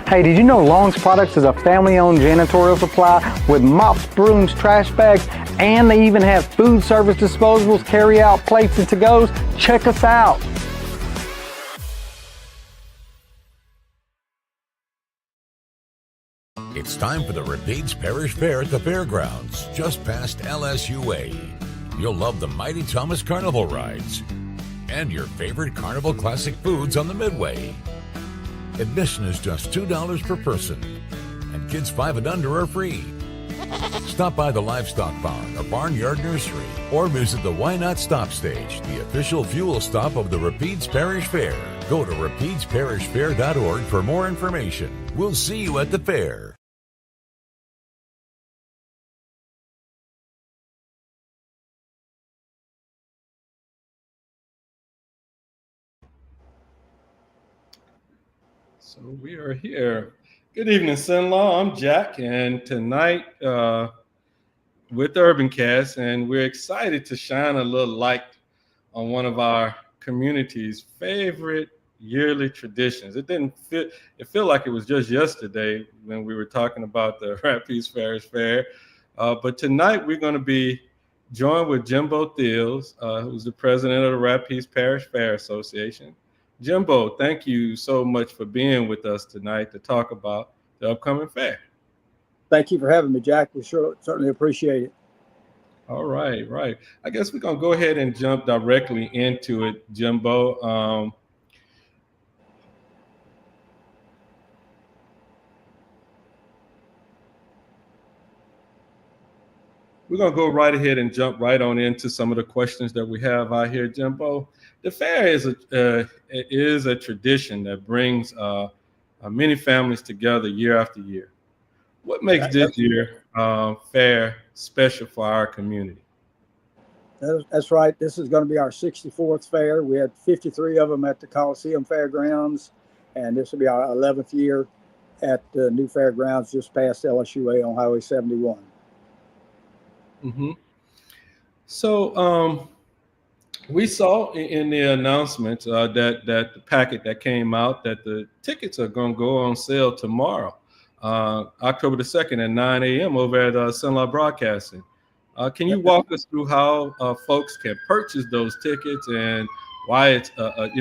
Hey, did you know Long's Products is a family-owned janitorial supply with mops, brooms, trash bags, and they even have food service disposables, carry-out plates, and to-goes? Check us out. It's time for the Rapides Parish Fair at the fairgrounds, just past LSUA. You'll love the Mighty Thomas Carnival rides and your favorite Carnival classic foods on the Midway. Admission is just $2 per person, and kids 5 and under are free. Stop by the Livestock Barn or Barnyard Nursery, or visit the Why Not Stop Stage, the official fuel stop of the Rapides Parish Fair. Go to rapidesparishfair.org for more information. We'll see you at the fair. So we are here. Good evening, son-in-law. I'm Jack, and tonight with the UrbanCast, and we're excited to shine a little light on one of our community's favorite yearly traditions. It felt like it was just yesterday when we were talking about the Rapides Parish Fair, but tonight we're going to be joined with Jimbo Thiels, who's the president of the Rapides Parish Fair Association. Jimbo, thank you so much for being with us tonight to talk about the upcoming fair. Thank you for having me, Jack. We certainly appreciate it. All right. I guess we're going to go ahead and jump directly into it, Jimbo. We're going to go right ahead and jump right on into some of the questions that we have out here, Jimbo. The fair is a tradition that brings many families together year after year. What makes this year fair special for our community? That's right. This is going to be our 64th fair. We had 53 of them at the Coliseum Fairgrounds, and this will be our 11th year at the new fairgrounds just past LSUA on Highway 71. Mm-hmm. So we saw in the announcement that the packet that came out that the tickets are going to go on sale tomorrow, October the 2nd at 9 a.m. over at Sunlight Broadcasting. Can you walk us through how folks can purchase those tickets and why it's a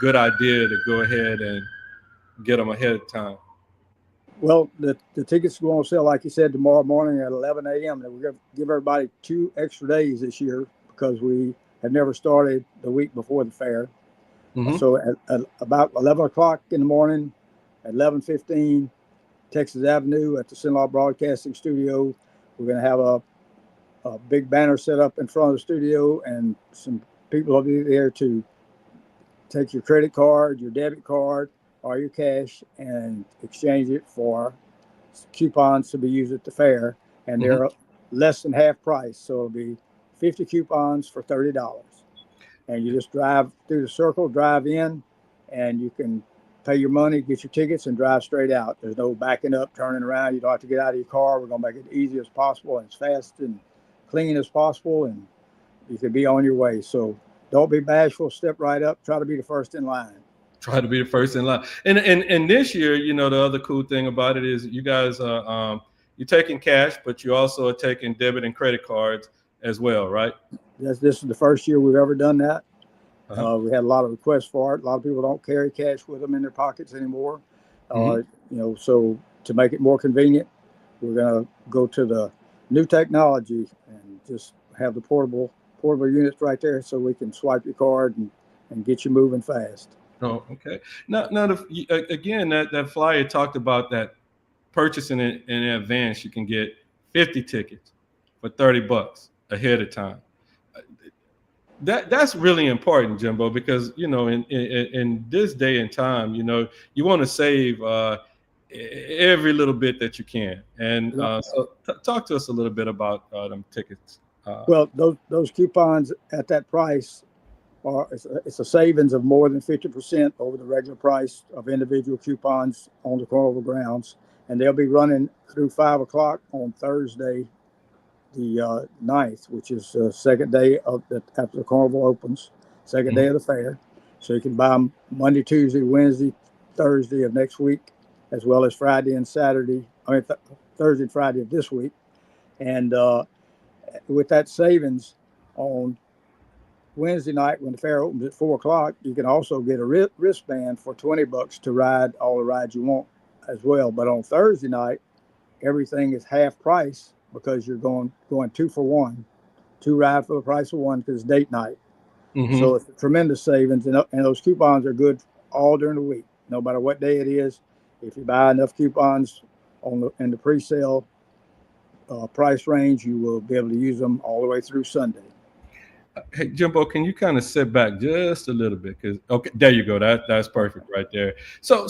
good idea to go ahead and get them ahead of time? Well, the tickets go on sale, like you said, tomorrow morning at 11 a.m. And we're going to give everybody 2 extra days this year because we have never started the week before the fair. Mm-hmm. So at about 11 o'clock in the morning, at 11:15, Texas Avenue at the Sunlight Broadcasting Studio, we're going to have a big banner set up in front of the studio, and some people will be there to take your credit card, your debit card, or your cash and exchange it for coupons to be used at the fair. And mm-hmm. They're less than half price. So it'll be 50 coupons for $30. And you just drive through the circle, drive in, and you can pay your money, get your tickets, and drive straight out. There's no backing up, turning around. You don't have to get out of your car. We're going to make it easy as possible and as fast and clean as possible, and you can be on your way. So don't be bashful. Step right up. Try to be the first in line. Try to be the first in line. And this year, the other cool thing about it is you guys are you're taking cash, but you also are taking debit and credit cards as well, right? Yes, this is the first year we've ever done that. Uh-huh. We had a lot of requests for it. A lot of people don't carry cash with them in their pockets anymore. Mm-hmm. So to make it more convenient, we're going to go to the new technology and just have the portable units right there so we can swipe your card and get you moving fast. Oh, okay. Now, again, that flyer talked about that purchasing it in advance. You can get 50 tickets for $30 ahead of time. That's really important, Jimbo, because in this day and time, you want to save every little bit that you can. And so talk to us a little bit about them tickets. Well, those coupons at that price. It's a savings of more than 50% over the regular price of individual coupons on the carnival grounds, and they'll be running through 5 o'clock on Thursday, the 9th, which is the second day after the carnival opens, day of the fair. So you can buy them Monday, Tuesday, Wednesday, Thursday of next week, as well as Friday and Saturday. Thursday and Friday of this week. And with that savings on Wednesday night when the fair opens at 4 o'clock, you can also get a wristband for $20 to ride all the rides you want as well. But on Thursday night, everything is half price because you're going 2-for-1, 2 ride for the price of 1 because it's date night. Mm-hmm. So it's a tremendous savings, and those coupons are good all during the week, no matter what day it is. If you buy enough coupons in the pre-sale price range, you will be able to use them all the way through Sunday. Hey, Jimbo, can you kind of sit back just a little bit? Because okay, there you go. That's perfect right there. So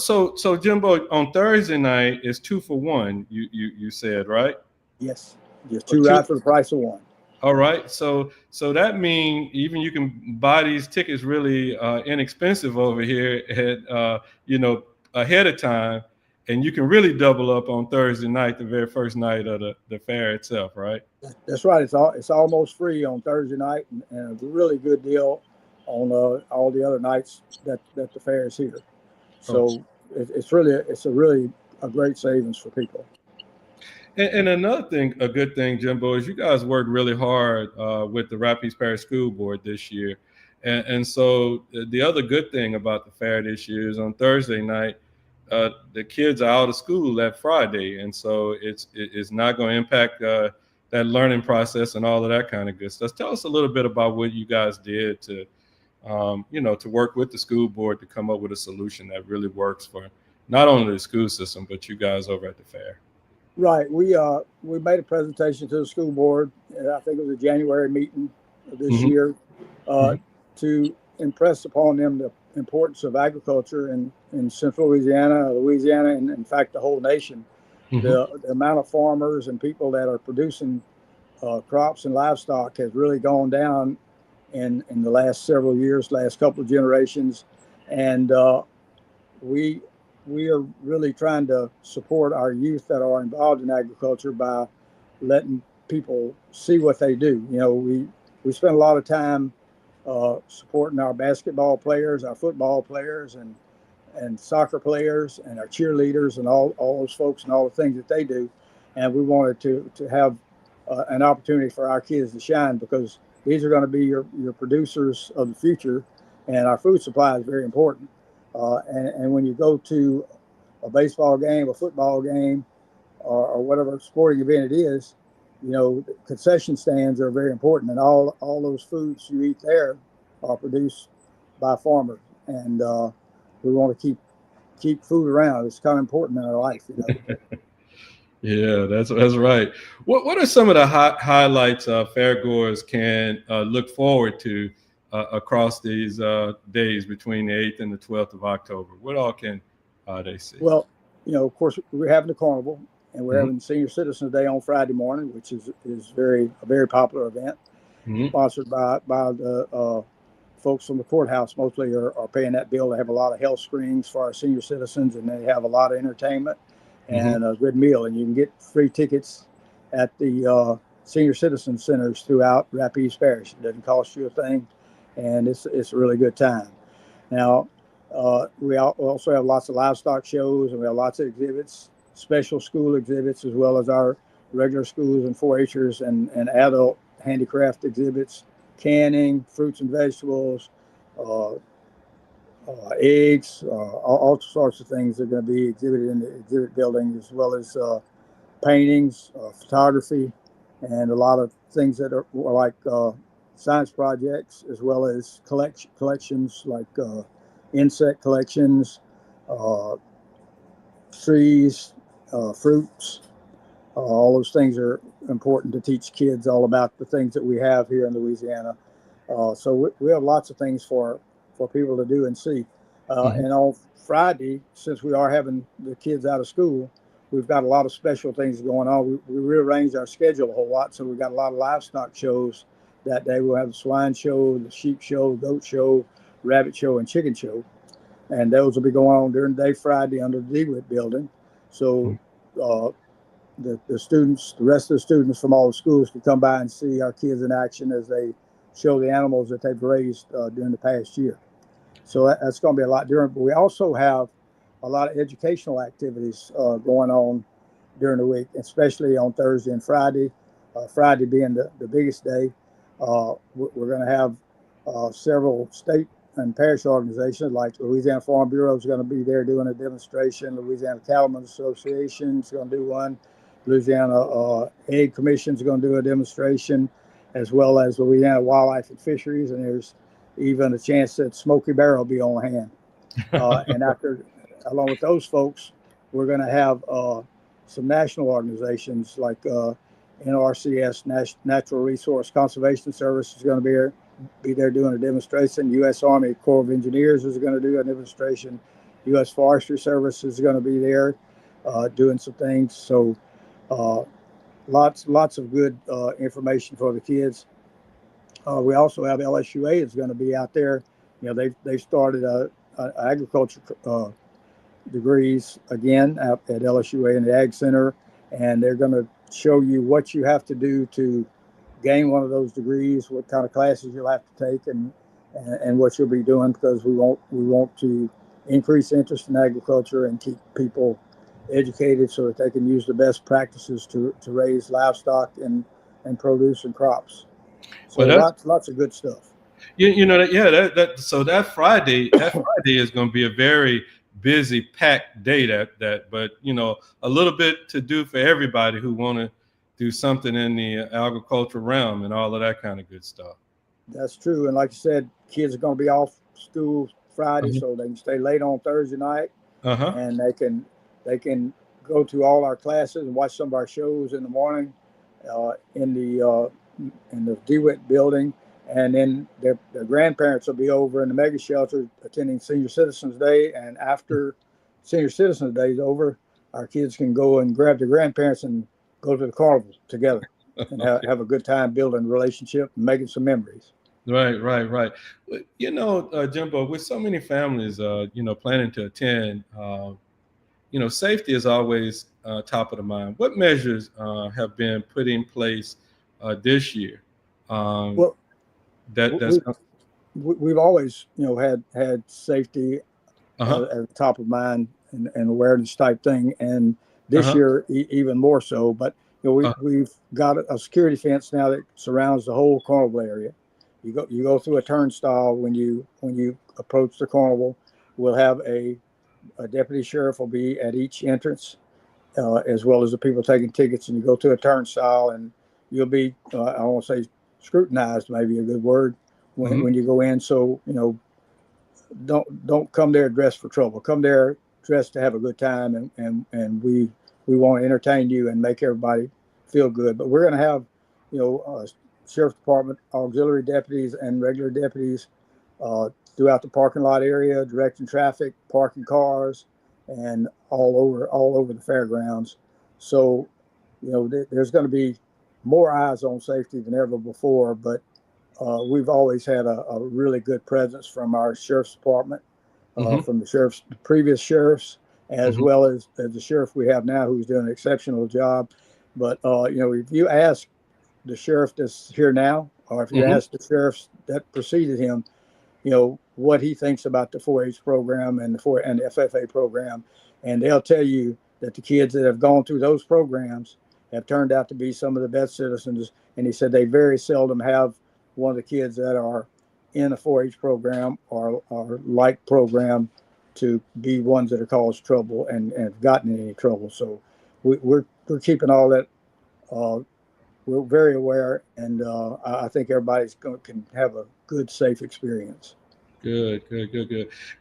Jimbo, on Thursday night is 2-for-1. You said, right? Yes, just 2 rides for the price of 1. All right. So that means even you can buy these tickets really inexpensive over here at ahead of time, and you can really double up on Thursday night, the very first night of the fair itself, right? That's right. It's almost free on Thursday night, and a really good deal on all the other nights that the fair is here. So it's a really great savings for people. And another thing, a good thing, Jimbo, is you guys worked really hard with the Rapides Parish School Board this year. And so the other good thing about the fair this year is on Thursday night, the kids are out of school that Friday. And so it's not going to impact that learning process and all of that kind of good stuff. Tell us a little bit about what you guys did to work with the school board to come up with a solution that really works for not only the school system, but you guys over at the fair. Right. We made a presentation to the school board. I think it was a January meeting of this year to impress upon them the importance of agriculture in central Louisiana, and in fact the whole nation. The amount of farmers and people that are producing crops and livestock has really gone down in the last several years, last couple of generations, and we are really trying to support our youth that are involved in agriculture by letting people see what they do. We spend a lot of time supporting our basketball players, our football players, and soccer players, and our cheerleaders, and all those folks and all the things that they do. And we wanted to have an opportunity for our kids to shine, because these are going to be your producers of the future, and our food supply is very important. And when you go to a baseball game, a football game, or whatever sporting event it is, concession stands are very important, and all those foods you eat there are produced by farmers, and we want to keep food around. It's kind of important in our life. Yeah, that's right. What are some of the highlights fairgoers can look forward to across these days between the 8th and the 12th of October? What all can they see? Well, of course, we're having the carnival, and we're having Senior Citizens Day on Friday morning, which is a very popular event, sponsored by the folks from the courthouse. Mostly are paying that bill. They have a lot of health screenings for our senior citizens, and they have a lot of entertainment and a good meal. And you can get free tickets at the senior citizen centers throughout Rapides Parish. It doesn't cost you a thing, and it's a really good time. Now, we also have lots of livestock shows, and we have lots of exhibits, special school exhibits, as well as our regular schools and 4-Hers and adult handicraft exhibits, canning, fruits and vegetables, eggs, all sorts of things are going to be exhibited in the exhibit building, as well as paintings, photography, and a lot of things that are like science projects, as well as collections like insect collections, trees, fruits. All those things are important to teach kids all about the things that we have here in Louisiana. So we have lots of things for people to do and see. And on Friday, since we are having the kids out of school, we've got a lot of special things going on. We rearranged our schedule a whole lot, so we've got a lot of livestock shows that day. We'll have the swine show, the sheep show, goat show, rabbit show, and chicken show. And those will be going on during the day Friday under the DeWitt building. So the rest of the students from all the schools can come by and see our kids in action as they show the animals that they've raised during the past year. So that's going to be a lot different. But we also have a lot of educational activities going on during the week, especially on Thursday and Friday. Friday being the biggest day. We're going to have several state and parish organizations like Louisiana Farm Bureau is going to be there doing a demonstration. Louisiana Cattlemen's Association is going to do one. Louisiana Egg Commission is going to do a demonstration, as well as Louisiana Wildlife and Fisheries. And there's even a chance that Smoky Bear will be on hand. And along with those folks, we're going to have some national organizations like NRCS, Natural Resource Conservation Service, is going to be there doing a demonstration. U.S. Army Corps of Engineers is going to do a demonstration. U.S. Forestry Service is going to be there doing some things. So lots of good information for the kids. We also have LSUA is going to be out there. You know, they've started agriculture degrees again at LSUA in the Ag Center, and they're going to show you what you have to do to gain one of those degrees, what kind of classes you'll have to take, and what you'll be doing, because we want to increase interest in agriculture and keep people educated so that they can use the best practices to raise livestock and produce and crops. So lots of good stuff. So that Friday is going to be a very busy, packed day. But a little bit to do for everybody who want to do something in the agricultural realm and all of that kind of good stuff. That's true, and like you said, kids are going to be off school Friday, so they can stay late on Thursday night, and they can go to all our classes and watch some of our shows in the morning in the DeWitt building. And then their grandparents will be over in the mega shelter attending Senior Citizens Day. And after Senior Citizens Day is over, our kids can go and grab their grandparents and go to the carnival together and have a good time building a relationship and making some memories. Right. Jimbo, with so many families, planning to attend, safety is always top of the mind. What measures have been put in place this year? We've always, had safety at the top of mind and awareness type thing, and this year even more so. But we've got a security fence now that surrounds the whole carnival area. You go through a turnstile when you approach the carnival. We'll have a deputy sheriff will be at each entrance, as well as the people taking tickets. And you go to a turnstile, and you'll be I won't say scrutinized, maybe a good word, when you go in. So don't come there dressed for trouble. Come there dressed to have a good time, and we want to entertain you and make everybody feel good. But we're going to have sheriff's department auxiliary deputies and regular deputies throughout the parking lot area, directing traffic, parking cars, and all over the fairgrounds. So there's going to be more eyes on safety than ever before, but we've always had a really good presence from our sheriff's department, from the previous sheriffs, as well as the sheriff we have now, who's doing an exceptional job. But if you ask the sheriff that's here now, or if you ask the sheriffs that preceded him, what he thinks about the 4-H program and the FFA program, and they'll tell you that the kids that have gone through those programs have turned out to be some of the best citizens. And he said they very seldom have one of the kids that are in a 4-H program or like program to be ones that have caused trouble and have gotten in any trouble. So we're keeping all that. We're very aware, and I think everybody's can have a good, safe experience. Good.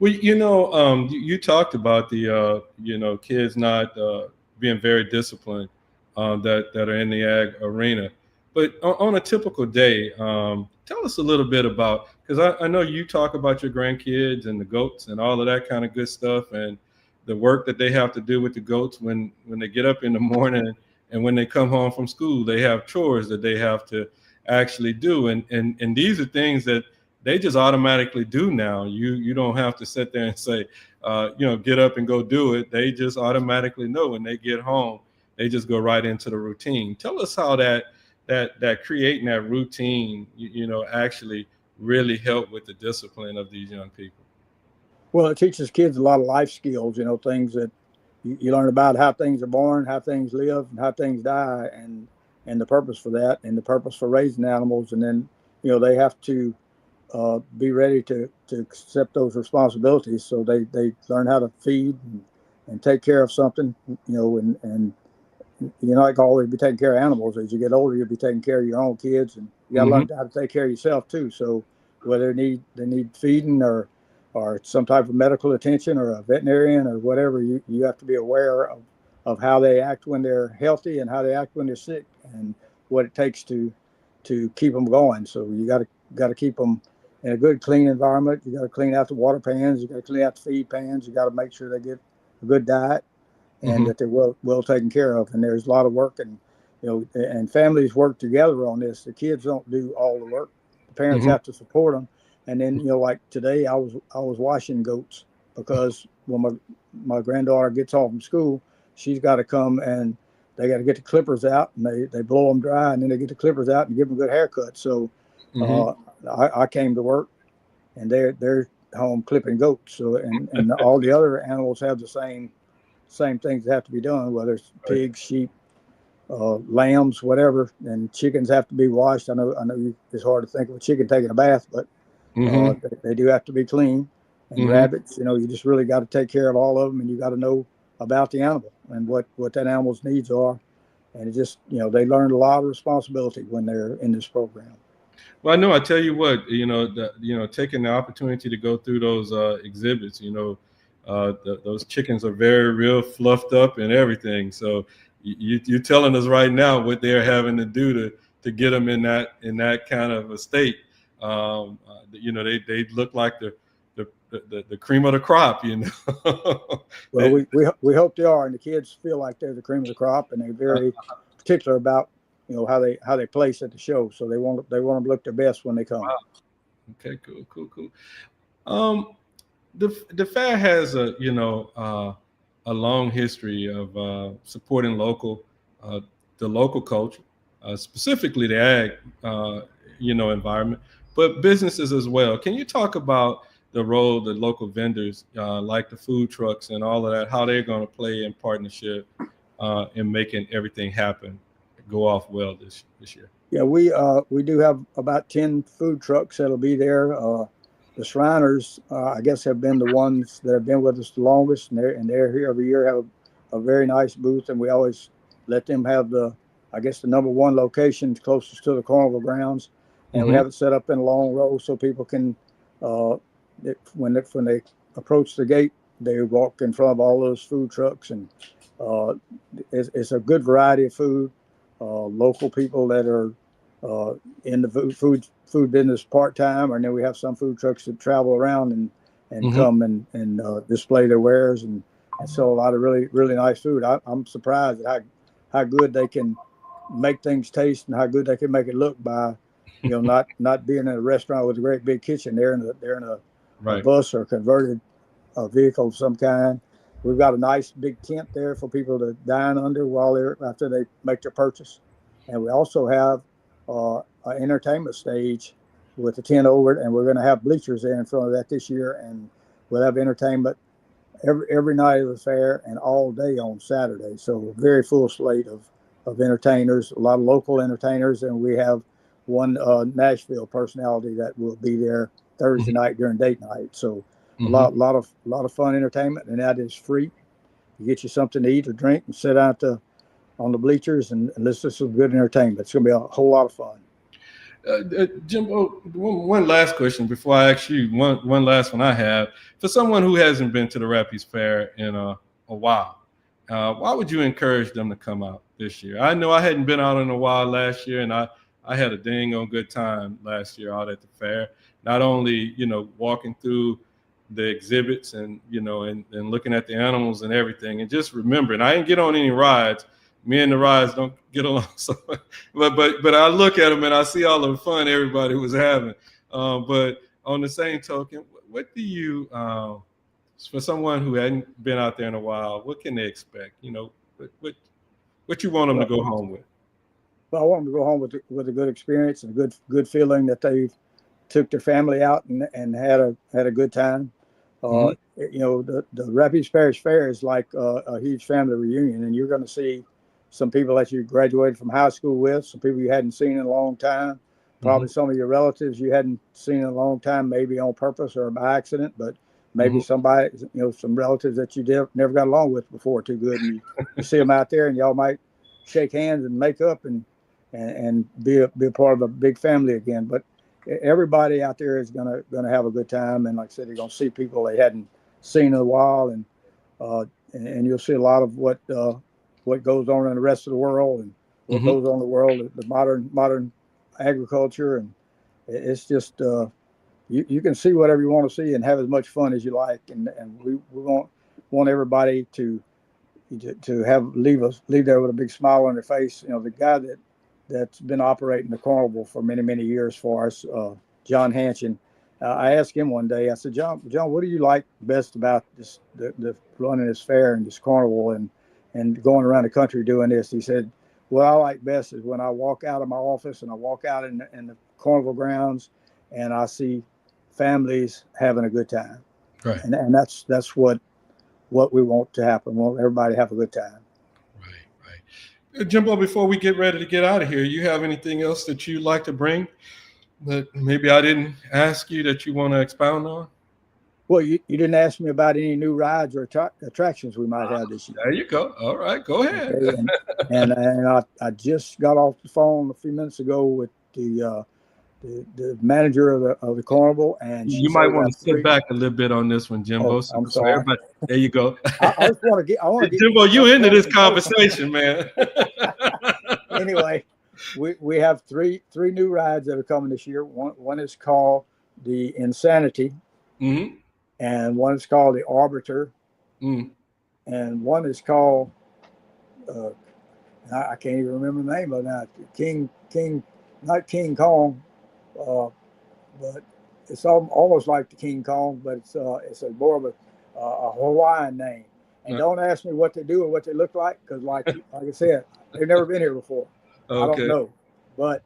Well, you talked about the kids not being very disciplined that are in the ag arena, but on a typical day, tell us a little bit about, because I know you talk about your grandkids and the goats and all of that kind of good stuff, and the work that they have to do with the goats when they get up in the morning and when they come home from school. They have chores that they have to actually do, and these are things that they just automatically do now. You don't have to sit there and say, get up and go do it. They just automatically know when they get home. They just go right into the routine. Tell us how that creating that routine, actually really help with the discipline of these young people. Well, it teaches kids a lot of life skills, things that you learn about how things are born, how things live, and how things die, and the purpose for that, and the purpose for raising animals. And then, they have to be ready to accept those responsibilities. So they learn how to feed and take care of something, and you're not going to always be taking care of animals. As you get older, you'll be taking care of your own kids, and you got to learn how to take care of yourself too. So whether they need feeding or some type of medical attention or a veterinarian or whatever, you have to be aware of how they act when they're healthy and how they act when they're sick, and what it takes to keep them going. So you got to keep them in a good, clean environment. You got to clean out the water pans. You got to clean out the feed pans. You got to make sure they get a good diet and that they're well taken care of. And there's a lot of work, and and families work together on this. The kids don't do all the work. The parents have to support them. And then like today, I was washing goats because when my granddaughter gets home from school, she's got to come and they got to get the clippers out, and they blow them dry, and then they get the clippers out and give them a good haircut. So I came to work, and they're home clipping goats. So and all the other animals have the same things that have to be done, whether it's pigs, sheep, lambs, whatever. And chickens have to be washed. I know it's hard to think of a chicken taking a bath, but they do have to be clean. And rabbits, you just really got to take care of all of them, and you got to know about the animal and what that animal's needs are. And it just, they learn a lot of responsibility when they're in this program. Well, I know. I tell you what, taking the opportunity to go through those exhibits, those chickens are very real fluffed up and everything. So you're telling us right now what they're having to do to get them in that kind of a state. They look like the cream of the crop. Well, we hope they are, and the kids feel like they're the cream of the crop, and they're very particular about how they place at the show. So they want them to look their best when they come. Wow. Okay, cool. The fair has a long history of supporting the local culture, specifically the ag environment, but businesses as well. Can you talk about the role the local vendors like the food trucks and all of that, how they're going to play in partnership in making everything happen, go off well this year? Yeah, we do have about 10 food trucks that'll be there. The Shriners, I guess, have been the ones that have been with us the longest, and they're here every year, have a very nice booth, and we always let them have the number one location closest to the carnival grounds, and we have it set up in a long row so people can, when they approach the gate, they walk in front of all those food trucks, and it's a good variety of food. Local people that are in the food business part-time, and then we have some food trucks that travel around and come and display their wares and sell a lot of really, really nice food. I'm surprised at how good they can make things taste and how good they can make it look by, not being in a restaurant with a great big kitchen. They're in a bus or converted vehicle of some kind. We've got a nice big tent there for people to dine under after they make their purchase. And we also have an entertainment stage with a tent over it, and we're going to have bleachers there in front of that this year, and we'll have entertainment every night of the fair and all day on Saturday. So a very full slate of entertainers, a lot of local entertainers, and we have one Nashville personality that will be there Thursday night during date night. So a lot of fun entertainment, and that is free. You get you something to eat or drink and sit out on the bleachers and listen to some good entertainment. It's going to be a whole lot of fun. Jimbo, one last question before I ask you. One last one I have. For someone who hasn't been to the Rapides Fair in a while, why would you encourage them to come out this year? I know I hadn't been out in a while last year, and I had a dang on good time last year out at the fair. Not only, walking through the exhibits and looking at the animals and everything, and just remembering, I didn't get on any rides. Me and the rides don't get along so much. But I look at them and I see all the fun everybody was having. But on the same token, what do you, for someone who hadn't been out there in a while, what can they expect? What you want them to go home with? Well, I want them to go home with a good experience and a good feeling that they took their family out and had a good time. The Rapides Parish Fair is like a huge family reunion, and you're going to see some people that you graduated from high school with, some people you hadn't seen in a long time, probably some of your relatives you hadn't seen in a long time, maybe on purpose or by accident, but maybe somebody, some relatives that you never got along with before too good, and you see them out there, and y'all might shake hands and make up and be a part of a big family again. But everybody out there is gonna have a good time, and like I said, you're gonna see people they hadn't seen in a while, and you'll see a lot of what goes on in the rest of the world and what goes on in the world, the modern agriculture, and it's just you can see whatever you want to see and have as much fun as you like, and we want everybody to leave there with a big smile on their face. The guy that's been operating the carnival for many years for us, John Hanchin. I asked him one day. I said, John, what do you like best about this, the running this fair and this carnival and going around the country doing this? He said, what I like best is when I walk out of my office and I walk out in the carnival grounds and I see families having a good time. Right. And that's what we want to happen. We want everybody to have a good time. Right. Jimbo, before we get ready to get out of here, you have anything else that you'd like to bring that maybe I didn't ask you that you want to expound on? Well, you didn't ask me about any new rides or attractions we might have this year. There you go. All right, go ahead. Okay, and I just got off the phone a few minutes ago with the manager of the carnival, and you might want to sit back a little bit on this one, Jimbo. I'm sorry. There you go. I just want to get Jimbo, you into this conversation, man. Anyway, we have three new rides that are coming this year. One is called the Insanity, and one is called the Arbiter, and one is called I can't even remember the name of it now. King, not King Kong. But it's almost like the King Kong, but it's a more of a Hawaiian name. And don't ask me what they do or what they look like, because like I said, they've never been here before. Okay. I don't know, but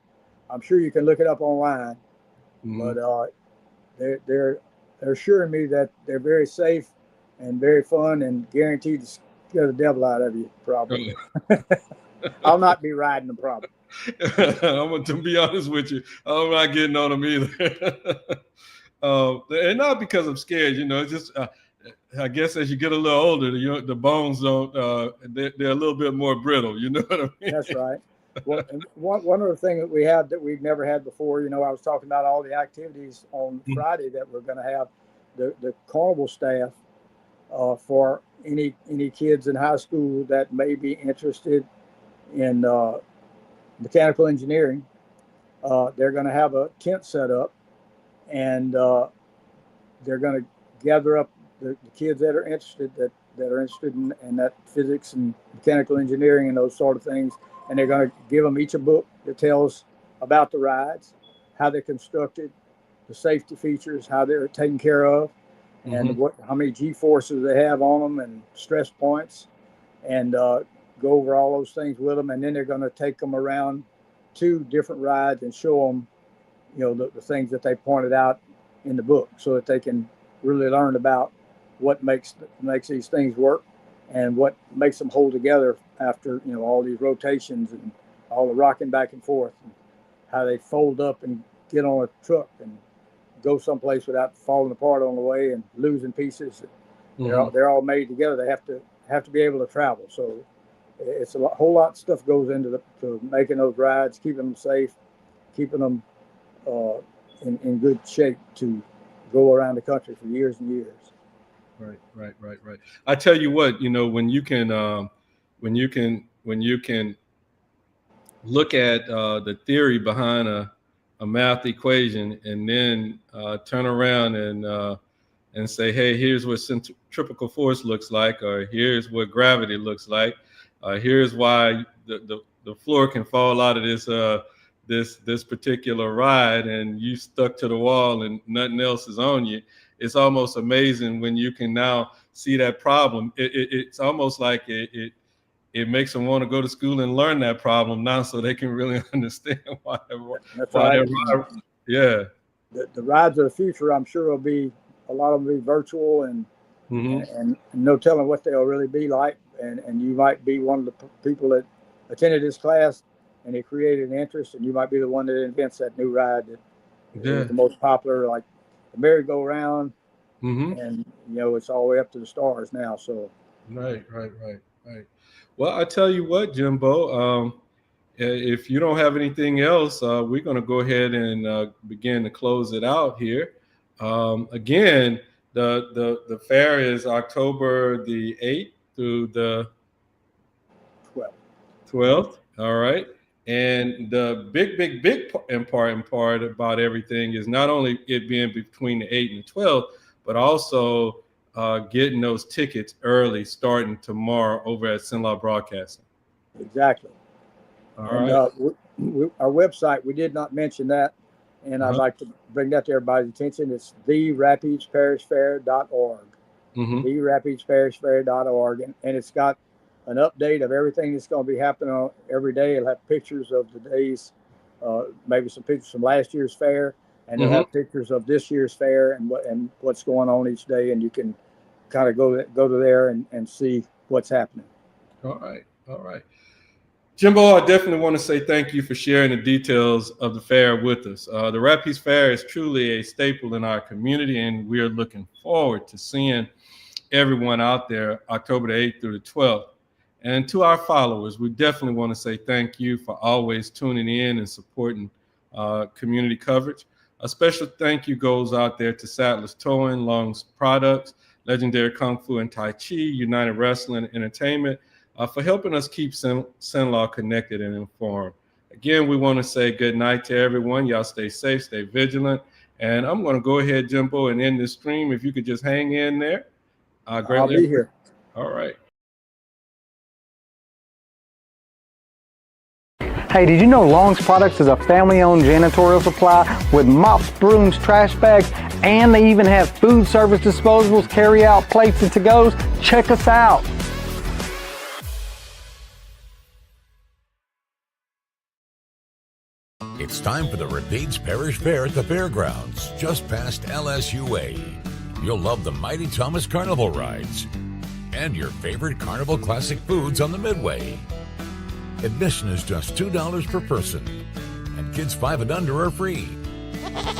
I'm sure you can look it up online. But they're assuring me that they're very safe and very fun and guaranteed to scare the devil out of you, probably. I'll not be riding them, probably. To be honest with you, I'm not getting on them either. And not because I'm scared, it's just I guess as you get a little older, the bones don't they're a little bit more brittle, you know what I mean? That's right. Well, one other thing that we have that we've never had before, I was talking about all the activities on Friday that we're going to have the carnival staff for any kids in high school that may be interested in mechanical engineering. They're going to have a tent set up, and they're going to gather up the kids that are interested in that physics and mechanical engineering and those sort of things, and they're going to give them each a book that tells about the rides, how they're constructed, the safety features, how they're taken care of, and how many G-forces they have on them and stress points, and go over all those things with them. And then they're going to take them around 2 different rides and show them, the things that they pointed out in the book, so that they can really learn about what makes these things work and what makes them hold together after, all these rotations and all the rocking back and forth, and how they fold up and get on a truck and go someplace without falling apart on the way and losing pieces. They're all made together. They have to be able to travel. So it's a whole lot of stuff goes into to making those rides, keeping them safe, keeping them in good shape to go around the country for years and years. Right. I tell you what, when you can look at the theory behind a math equation and then turn around and say, hey, here's what centrifugal force looks like, or here's what gravity looks like, here's why the floor can fall out of this particular ride, and you stuck to the wall and nothing else is on you. It's almost amazing when you can now see that problem. It's almost like it makes them want to go to school and learn that problem now, so they can really understand why. That's right. Yeah. The rides of the future, I'm sure, will be a lot of them be virtual and no telling what they'll really be like. And you might be one of the people that attended this class and it created an interest, and you might be the one that invents that new ride that is the most popular, like the merry-go-round. And it's all the way up to the stars now. So right. Well, I tell you what, Jimbo, if you don't have anything else, we're going to go ahead and begin to close it out here. Again, the fair is October the 8th through the 12th. All right. And the big important part about everything is not only it being between the 8th and the 12th, but also getting those tickets early, starting tomorrow over at Sinlaw Broadcasting. Exactly. All right. Our website, we did not mention that, and I'd like to bring that to everybody's attention. It's therapidesparishfair.org. therapidesparishfair.org, and it's got an update of everything that's going to be happening on every day. It'll have pictures of the days, maybe some pictures from last year's fair, and it'll have pictures of this year's fair and what's going on each day, and you can kind of go to there and see what's happening. All right. Jimbo, I definitely want to say thank you for sharing the details of the fair with us. The Rapides Fair is truly a staple in our community, and we are looking forward to seeing everyone out there October the 8th through the 12th. And to our followers, we definitely want to say thank you for always tuning in and supporting community coverage. A special thank you goes out there to Sadler's Towing, Long's Products, Legendary Kung Fu and Tai Chi, United Wrestling and Entertainment, for helping us keep Sinlaw connected and informed. Again, we want to say good night to everyone. Y'all stay safe, stay vigilant. And I'm going to go ahead, Jimbo, and end this stream. If you could just hang in there. I'll be here. All right. Hey, did you know Long's Products is a family-owned janitorial supply with mops, brooms, trash bags, and they even have food service disposables, carry-out plates, and to-goes? Check us out. It's time for the Rapides Parish Fair at the fairgrounds, just past LSUA. You'll love the Mighty Thomas Carnival rides and your favorite Carnival classic foods on the Midway. Admission is just $2 per person, and kids 5 and under are free.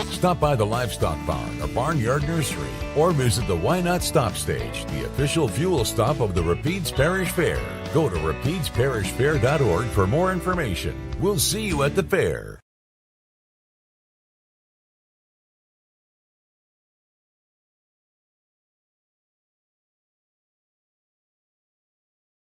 Stop by the Livestock Barn or Barnyard Nursery, or visit the Why Not Stop Stage, the official fuel stop of the Rapides Parish Fair. Go to rapidesparishfair.org for more information. We'll see you at the fair.